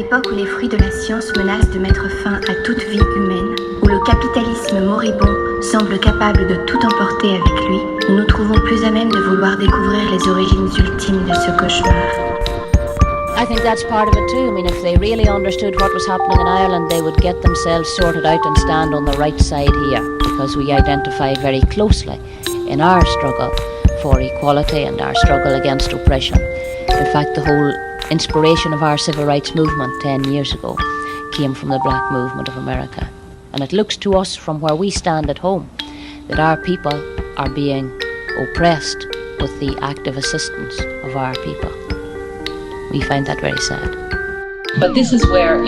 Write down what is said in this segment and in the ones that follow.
l'époque où les fruits de la science menacent de mettre fin à toute vie humaine, où le capitalisme moribond semble capable de tout emporter avec lui, nous nous trouvons plus à même de vouloir découvrir les origines ultimes de ce cauchemar. I think that's part of it too. I mean, if they really understood what was happening in Ireland, they would get themselves sorted out and stand on the right side here, because we identify very closely in our struggle for equality and our struggle against oppression. In fact, the whole inspiration of our civil rights movement 10 years ago came from the black movement of America. And it looks to us from where we stand at home that our people are being oppressed with the active assistance of our people. We find that very sad. But this is where,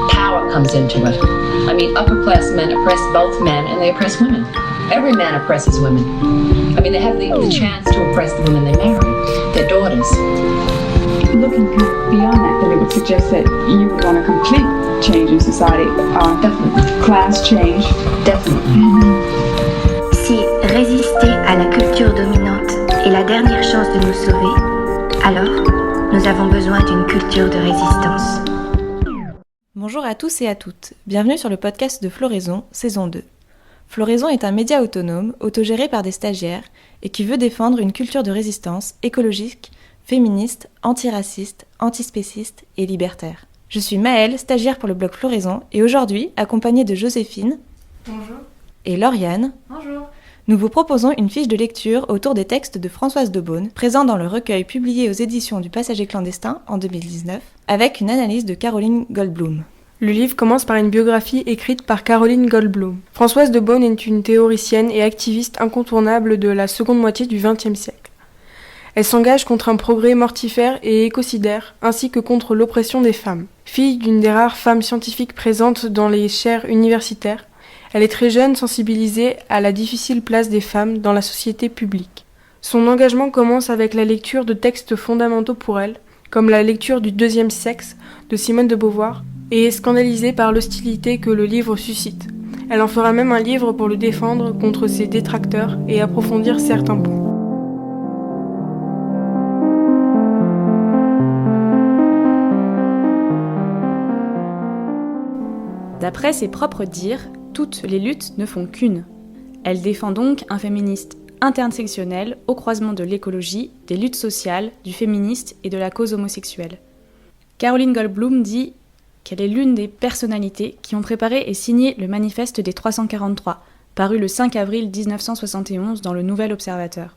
power comes into it. I mean, upper class men oppress both men and they oppress women. Every man oppresses women. I mean, they have the chance to oppress the women they marry, their daughters. Looking kind of beyond that, then it would suggest that you would want a complete change in society. Definitely. Class change. Definitely. Si résister à la culture dominante est la dernière chance de nous sauver, alors nous avons besoin d'une culture de résistance. Bonjour à tous et à toutes, bienvenue sur le podcast de Floraison, saison 2. Floraison est un média autonome, autogéré par des stagiaires et qui veut défendre une culture de résistance écologique, féministe, antiraciste, antispéciste et libertaire. Je suis Maëlle, stagiaire pour le blog Floraison et aujourd'hui, accompagnée de Joséphine. Bonjour. Et Lauriane. Bonjour. Nous vous proposons une fiche de lecture autour des textes de Françoise de Beaune, présents dans le recueil publié aux éditions du Passager clandestin en 2019, avec une analyse de Caroline Goldblum. Le livre commence par une biographie écrite par Caroline Goldblum. Françoise de Beaune est une théoricienne et activiste incontournable de la seconde moitié du XXe siècle. Elle s'engage contre un progrès mortifère et écocidaire, ainsi que contre l'oppression des femmes. Fille d'une des rares femmes scientifiques présentes dans les chaires universitaires, elle est très jeune, sensibilisée à la difficile place des femmes dans la société publique. Son engagement commence avec la lecture de textes fondamentaux pour elle, comme la lecture du Deuxième sexe de Simone de Beauvoir, et est scandalisée par l'hostilité que le livre suscite. Elle en fera même un livre pour le défendre contre ses détracteurs et approfondir certains points. D'après ses propres dires, toutes les luttes ne font qu'une. Elle défend donc un féministe intersectionnel au croisement de l'écologie, des luttes sociales, du féministe et de la cause homosexuelle. Caroline Goldblum dit qu'elle est l'une des personnalités qui ont préparé et signé le manifeste des 343, paru le 5 avril 1971 dans le Nouvel Observateur.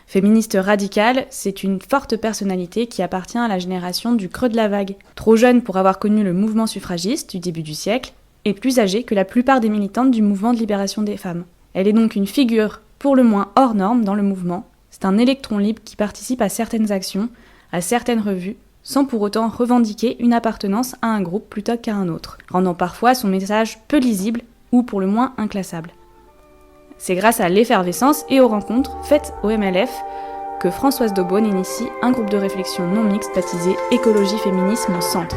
Féministe radicale, c'est une forte personnalité qui appartient à la génération du creux de la vague, trop jeune pour avoir connu le mouvement suffragiste du début du siècle, et plus âgée que la plupart des militantes du mouvement de libération des femmes. Elle est donc une figure pour le moins hors norme dans le mouvement. C'est un électron libre qui participe à certaines actions, à certaines revues, sans pour autant revendiquer une appartenance à un groupe plutôt qu'à un autre, rendant parfois son message peu lisible ou pour le moins inclassable. C'est grâce à l'effervescence et aux rencontres faites au MLF que Françoise de Beaune initie un groupe de réflexion non mixte baptisé Écologie Féminisme Centre.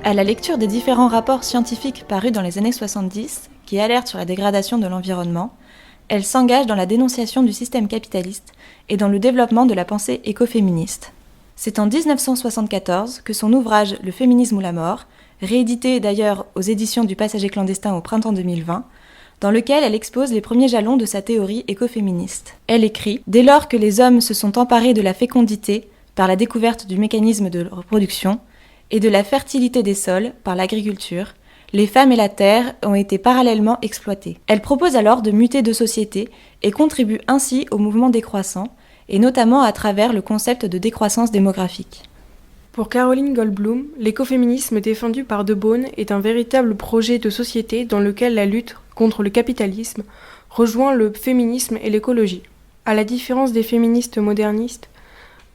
À la lecture des différents rapports scientifiques parus dans les années 70, qui alertent sur la dégradation de l'environnement, elle s'engage dans la dénonciation du système capitaliste et dans le développement de la pensée écoféministe. C'est en 1974 que son ouvrage « Le féminisme ou la mort », réédité d'ailleurs aux éditions du Passager clandestin au printemps 2020, dans lequel elle expose les premiers jalons de sa théorie écoféministe. Elle écrit « Dès lors que les hommes se sont emparés de la fécondité par la découverte du mécanisme de reproduction, et de la fertilité des sols par l'agriculture, les femmes et la terre ont été parallèlement exploitées. Elle propose alors de muter de société et contribue ainsi au mouvement décroissant, et notamment à travers le concept de décroissance démographique. Pour Caroline Goldblum, l'écoféminisme défendu par de Beaune est un véritable projet de société dans lequel la lutte contre le capitalisme rejoint le féminisme et l'écologie. À la différence des féministes modernistes,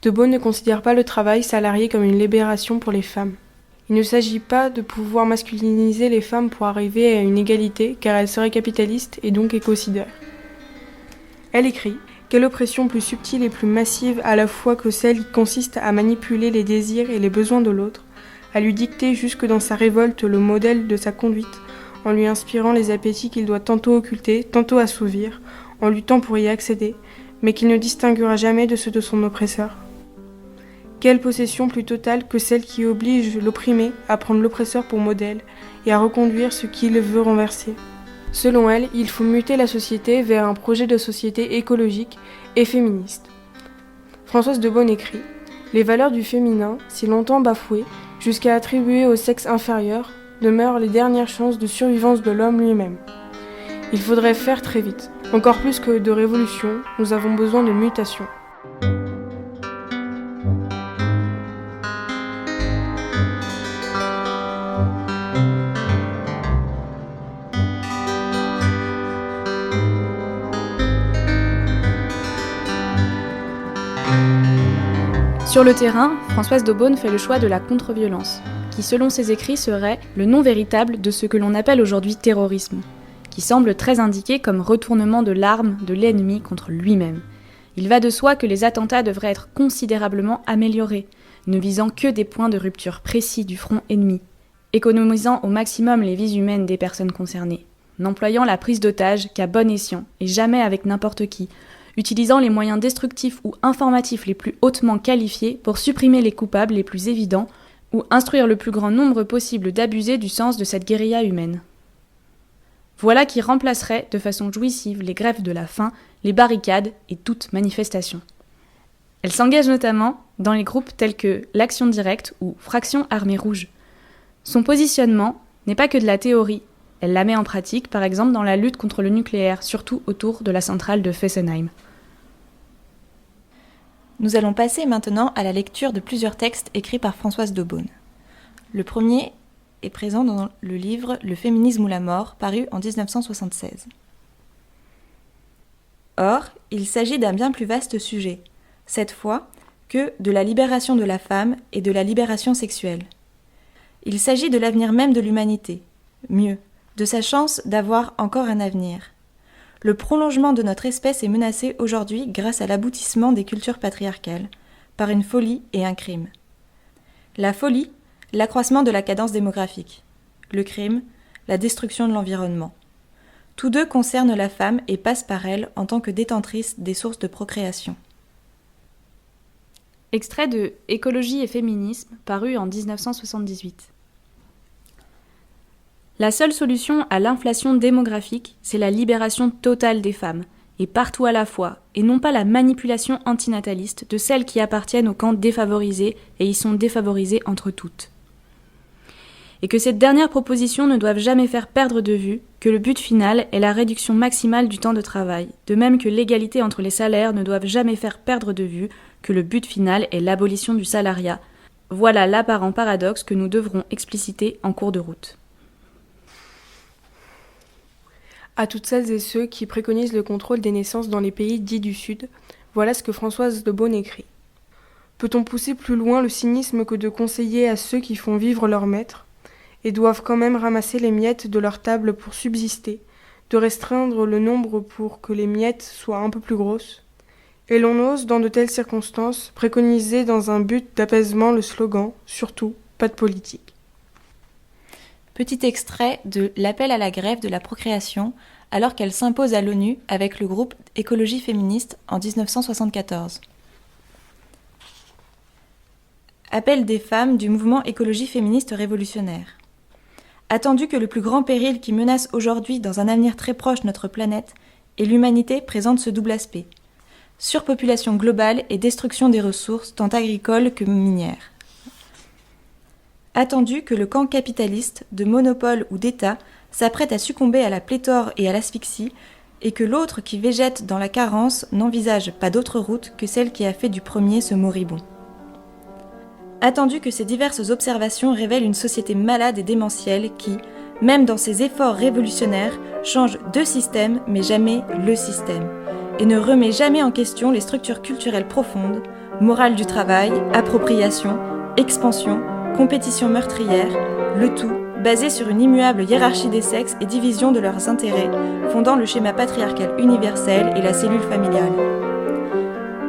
de Beaune ne considère pas le travail salarié comme une libération pour les femmes. Il ne s'agit pas de pouvoir masculiniser les femmes pour arriver à une égalité, car elles seraient capitalistes et donc écocidaires. Elle écrit « Quelle oppression plus subtile et plus massive à la fois que celle qui consiste à manipuler les désirs et les besoins de l'autre, à lui dicter jusque dans sa révolte le modèle de sa conduite, en lui inspirant les appétits qu'il doit tantôt occulter, tantôt assouvir, en luttant pour y accéder, mais qu'il ne distinguera jamais de ceux de son oppresseur. Quelle possession plus totale que celle qui oblige l'opprimé à prendre l'oppresseur pour modèle et à reconduire ce qu'il veut renverser. Selon elle, il faut muter la société vers un projet de société écologique et féministe. Françoise de Beaune écrit « Les valeurs du féminin, si longtemps bafouées, jusqu'à attribuer au sexe inférieur, demeurent les dernières chances de survivance de l'homme lui-même. Il faudrait faire très vite. Encore plus que de révolution, nous avons besoin de mutation. » Sur le terrain, Françoise de Beaune fait le choix de la contre-violence, qui selon ses écrits serait le nom véritable de ce que l'on appelle aujourd'hui terrorisme, qui semble très indiqué comme retournement de l'arme de l'ennemi contre lui-même. Il va de soi que les attentats devraient être considérablement améliorés, ne visant que des points de rupture précis du front ennemi, économisant au maximum les vies humaines des personnes concernées, n'employant la prise d'otages qu'à bon escient et jamais avec n'importe qui, utilisant les moyens destructifs ou informatifs les plus hautement qualifiés pour supprimer les coupables les plus évidents ou instruire le plus grand nombre possible d'abuser du sens de cette guérilla humaine. Voilà qui remplacerait de façon jouissive les grèves de la faim, les barricades et toute manifestation. Elle s'engage notamment dans les groupes tels que l'Action Directe ou Fraction Armée Rouge. Son positionnement n'est pas que de la théorie, elle la met en pratique par exemple dans la lutte contre le nucléaire, surtout autour de la centrale de Fessenheim. Nous allons passer maintenant à la lecture de plusieurs textes écrits par Françoise de Beaune. Le premier est présent dans le livre « Le féminisme ou la mort » paru en 1976. Or, il s'agit d'un bien plus vaste sujet, cette fois que de la libération de la femme et de la libération sexuelle. Il s'agit de l'avenir même de l'humanité, mieux, de sa chance d'avoir encore un avenir. Le prolongement de notre espèce est menacé aujourd'hui grâce à l'aboutissement des cultures patriarcales, par une folie et un crime. La folie, l'accroissement de la cadence démographique. Le crime, la destruction de l'environnement. Tous deux concernent la femme et passent par elle en tant que détentrice des sources de procréation. Extrait de Écologie et féminisme, paru en 1978. La seule solution à l'inflation démographique, c'est la libération totale des femmes, et partout à la fois, et non pas la manipulation antinataliste de celles qui appartiennent au camp défavorisé et y sont défavorisées entre toutes. Et que cette dernière proposition ne doive jamais faire perdre de vue que le but final est la réduction maximale du temps de travail, de même que l'égalité entre les salaires ne doivent jamais faire perdre de vue que le but final est l'abolition du salariat. Voilà l'apparent paradoxe que nous devrons expliciter en cours de route. À toutes celles et ceux qui préconisent le contrôle des naissances dans les pays dits du Sud, voilà ce que Françoise de Beaune écrit. Peut-on pousser plus loin le cynisme que de conseiller à ceux qui font vivre leurs maîtres et doivent quand même ramasser les miettes de leur table pour subsister, de restreindre le nombre pour que les miettes soient un peu plus grosses? Et l'on ose, dans de telles circonstances, préconiser dans un but d'apaisement le slogan « Surtout, pas de politique ». Petit extrait de l'appel à la grève de la procréation alors qu'elle s'impose à l'ONU avec le groupe Écologie féministe en 1974. Appel des femmes du mouvement écologie féministe révolutionnaire. Attendu que le plus grand péril qui menace aujourd'hui dans un avenir très proche notre planète et l'humanité présente ce double aspect. Surpopulation globale et destruction des ressources tant agricoles que minières. Attendu que le camp capitaliste, de monopole ou d'État, s'apprête à succomber à la pléthore et à l'asphyxie, et que l'autre qui végète dans la carence n'envisage pas d'autre route que celle qui a fait du premier ce moribond. Attendu que ces diverses observations révèlent une société malade et démentielle qui, même dans ses efforts révolutionnaires, change de système mais jamais le système, et ne remet jamais en question les structures culturelles profondes, morale du travail, appropriation, expansion, compétition meurtrière, le tout basé sur une immuable hiérarchie des sexes et division de leurs intérêts, fondant le schéma patriarcal universel et la cellule familiale.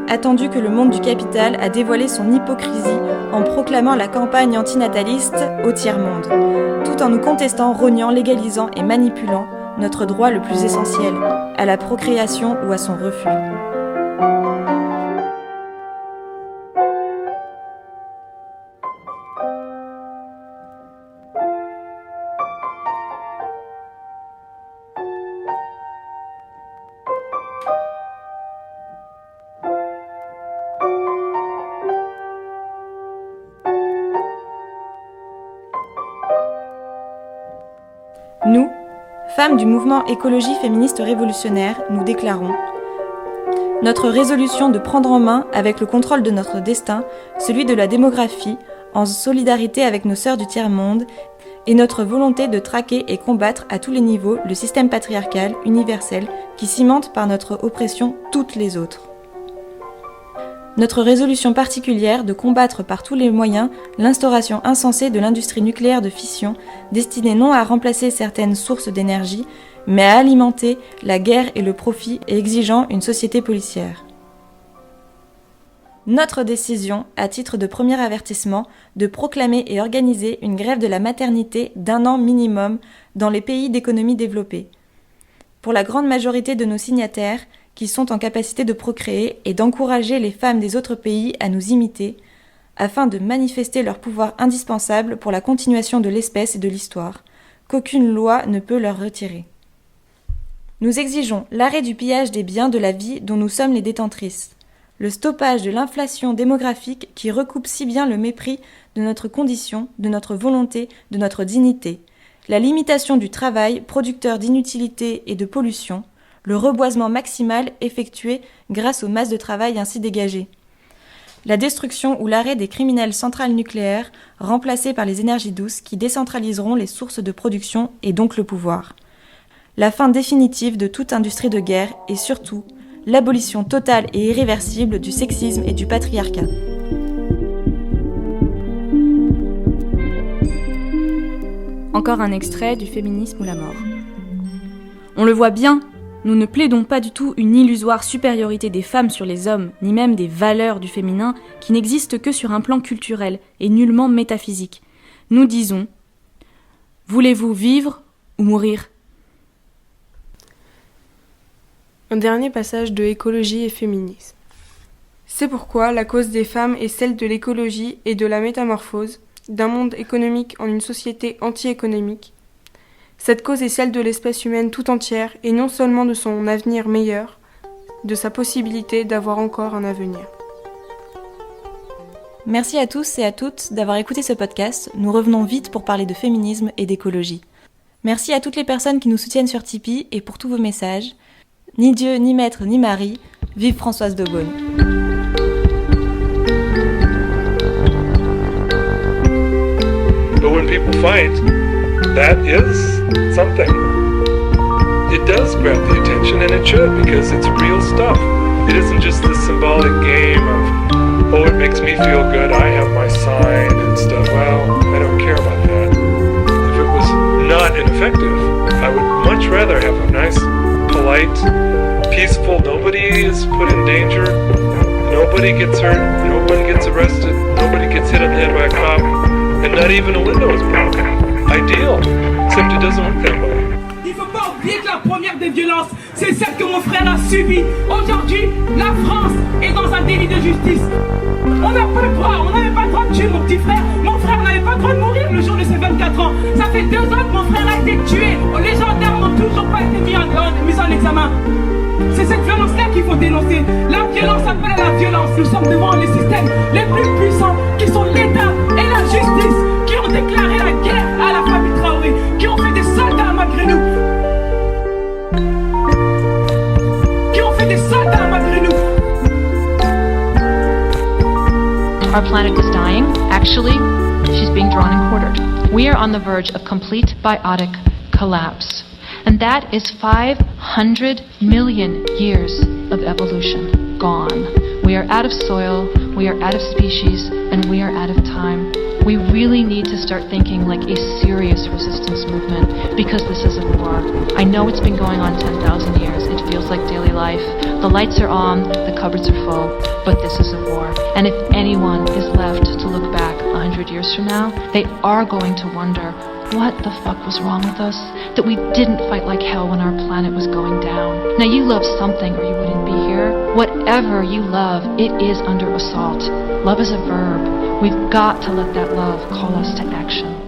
attendu que le monde du capital a dévoilé son hypocrisie en proclamant la campagne antinataliste au tiers-monde, tout en nous contestant, rognant, légalisant et manipulant notre droit le plus essentiel, à la procréation ou à son refus. Nous, femmes du mouvement écologie féministe révolutionnaire, nous déclarons notre résolution de prendre en main, avec le contrôle de notre destin, celui de la démographie, en solidarité avec nos sœurs du tiers-monde, et notre volonté de traquer et combattre à tous les niveaux le système patriarcal, universel, qui cimente par notre oppression toutes les autres. Notre résolution particulière de combattre par tous les moyens l'instauration insensée de l'industrie nucléaire de fission, destinée non à remplacer certaines sources d'énergie, mais à alimenter la guerre et le profit et exigeant une société policière. Notre décision, à titre de premier avertissement, de proclamer et organiser une grève de la maternité d'1 an minimum dans les pays d'économie développée. Pour la grande majorité de nos signataires, qui sont en capacité de procréer et d'encourager les femmes des autres pays à nous imiter, afin de manifester leur pouvoir indispensable pour la continuation de l'espèce et de l'histoire, qu'aucune loi ne peut leur retirer. Nous exigeons l'arrêt du pillage des biens de la vie dont nous sommes les détentrices, le stoppage de l'inflation démographique qui recoupe si bien le mépris de notre condition, de notre volonté, de notre dignité, la limitation du travail, producteur d'inutilité et de pollution, le reboisement maximal effectué grâce aux masses de travail ainsi dégagées, la destruction ou l'arrêt des criminelles centrales nucléaires remplacées par les énergies douces qui décentraliseront les sources de production et donc le pouvoir, la fin définitive de toute industrie de guerre et surtout l'abolition totale et irréversible du sexisme et du patriarcat. Encore un extrait du Féminisme ou la mort. On le voit bien, nous ne plaidons pas du tout une illusoire supériorité des femmes sur les hommes, ni même des valeurs du féminin qui n'existent que sur un plan culturel et nullement métaphysique. Nous disons « Voulez-vous vivre ou mourir ?» Un dernier passage de écologie et féminisme. C'est pourquoi la cause des femmes est celle de l'écologie et de la métamorphose, d'un monde économique en une société anti-économique. Cette cause est celle de l'espèce humaine tout entière et non seulement de son avenir meilleur, de sa possibilité d'avoir encore un avenir. Merci à tous et à toutes d'avoir écouté ce podcast. Nous revenons vite pour parler de féminisme et d'écologie. Merci à toutes les personnes qui nous soutiennent sur Tipeee et pour tous vos messages. Ni Dieu, ni Maître, ni Marie, vive Françoise de Beaune. But when people fight, that is something. It does grab the attention, and it should, because it's real stuff. It isn't just this symbolic game of, oh, it makes me feel good, I have my sign and stuff. Well, I don't care about that. If it was not ineffective, I would much rather have a nice, polite, peaceful, nobody is put in danger, nobody gets hurt, no one gets arrested, nobody gets hit on the head by a cop, and not even a window is broken. Ideal, except it doesn't work that way. Il faut pas oublier que la première des violences, c'est celle que mon frère a subie. Aujourd'hui, la France est dans un délit de justice. On n'a pas le droit, on n'avait pas le droit de tuer mon petit frère. Mon frère n'avait pas le droit de mourir le jour de ses 24 ans. Ça fait 2 ans que mon frère a été tué. Les gendarmes n'ont toujours pas été mis en examen. C'est cette violence-là qu'il faut dénoncer. La violence appelle à la violence. Nous sommes devant les systèmes les plus puissants qui sont l'État et la justice, qui ont déclaré la guerre à la famille Traoré, qui ont fait des soldats malgré nous. Qui ont fait des soldats malgré nous. Our planet is dying. Actually, she's being drawn and quartered. We are on the verge of complete biotic collapse. And that is 500 million years of evolution gone. We are out of soil, we are out of species, and we are out of time. We really need to start thinking like a serious resistance movement, because this is a war. I know it's been going on 10,000 years. It feels like daily life. The lights are on, the cupboards are full, but this is a war. And if anyone is left to look back 100 years from now, they are going to wonder, what the fuck was wrong with us? That we didn't fight like hell when our planet was going down. Now you love something or you wouldn't be here. Whatever you love, it is under assault. Love is a verb. We've got to let that love call us to action.